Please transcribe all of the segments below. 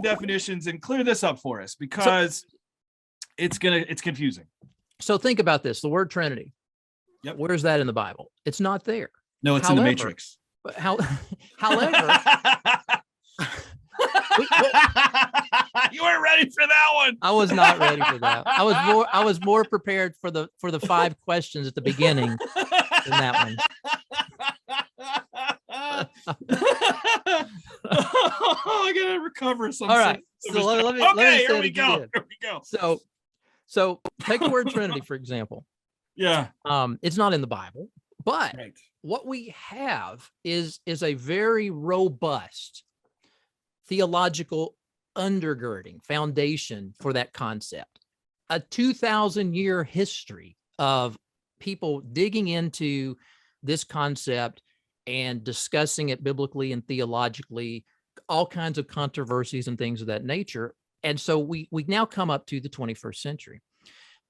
definitions and clear this up for us, because it's confusing. So think about this: the word Trinity. Yep. Where's that in the Bible? It's not there. No, it's in the Matrix. However, you weren't ready for that one. I was not ready for that. I was more prepared for the 5 questions at the beginning than that one. I gotta recover some. All right. So let me here we go. So take the word Trinity, for example. Yeah. It's not in the Bible, but Right. what we have is a very robust theological undergirding foundation for that concept. A 2,000-year history of people digging into this concept and discussing it biblically and theologically, all kinds of controversies and things of that nature. And so we now come up to the 21st century.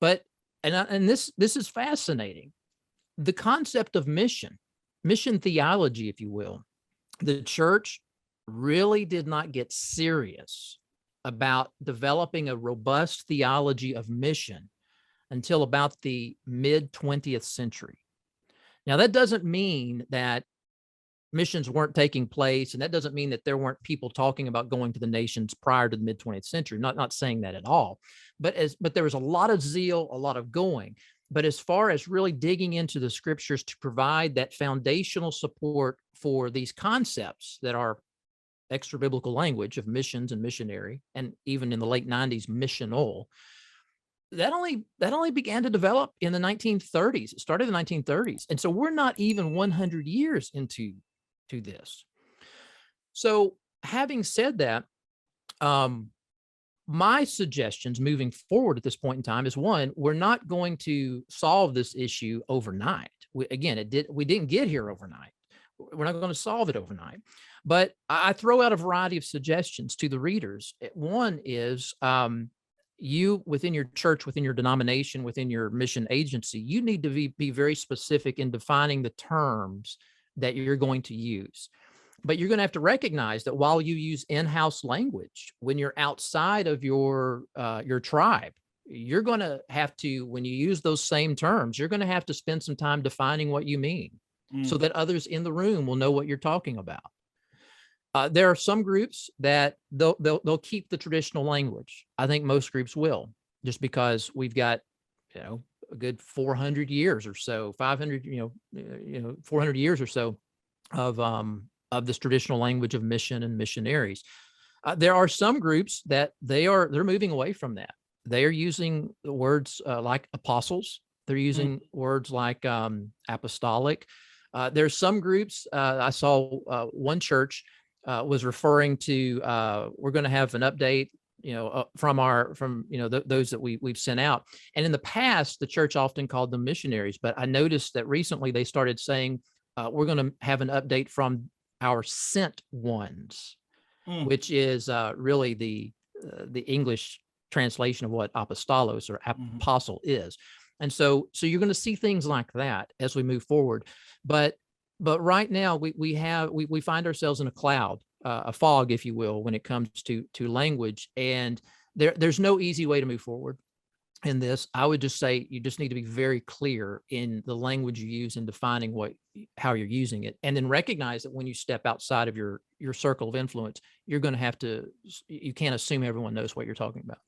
But and this is fascinating. The concept of mission theology, if you will, the church really did not get serious about developing a robust theology of mission until about the mid 20th century. Now, that doesn't mean that missions weren't taking place, and that doesn't mean that there weren't people talking about going to the nations prior to the mid 20th century. Not saying that at all, but there was a lot of zeal, a lot of going. But as far as really digging into the scriptures to provide that foundational support for these concepts that are extra biblical language of missions and missionary, and even in the late 90s, missional, that only began to develop in the 1930s. It started in the 1930s. And so we're not even 100 years into this. So having said that, my suggestions moving forward at this point in time is, one, we're not going to solve this issue overnight. We didn't get here overnight. We're not going to solve it overnight. But I throw out a variety of suggestions to the readers. One is, you within your church, within your denomination, within your mission agency, you need to be very specific in defining the terms that you're going to use. But you're going to have to recognize that while you use in-house language, when you're outside of your tribe, you're going to have to, when you use those same terms, you're going to have to spend some time defining what you mean so that others in the room will know what you're talking about. There are some groups that they'll keep the traditional language. I think most groups will, just because we've got, a good 400 years or so, 500, 400 years or so of this traditional language of mission and missionaries. There are some groups that they're moving away from that. They are using the words like apostles. They're using words like apostolic. There's some groups, I saw one church was referring to, we're going to have an update, from those that we've sent out. And in the past, the church often called them missionaries, but I noticed that recently they started saying, we're going to have an update from our sent ones, which is really the English translation of what apostolos or apostle is. And so you're going to see things like that as we move forward. But right now we find ourselves in a cloud, a fog, if you will, when it comes to language, and there's no easy way to move forward in this. I would just say you just need to be very clear in the language you use in defining how you're using it, and then recognize that when you step outside of your circle of influence, you're going to have to. You can't assume everyone knows what you're talking about.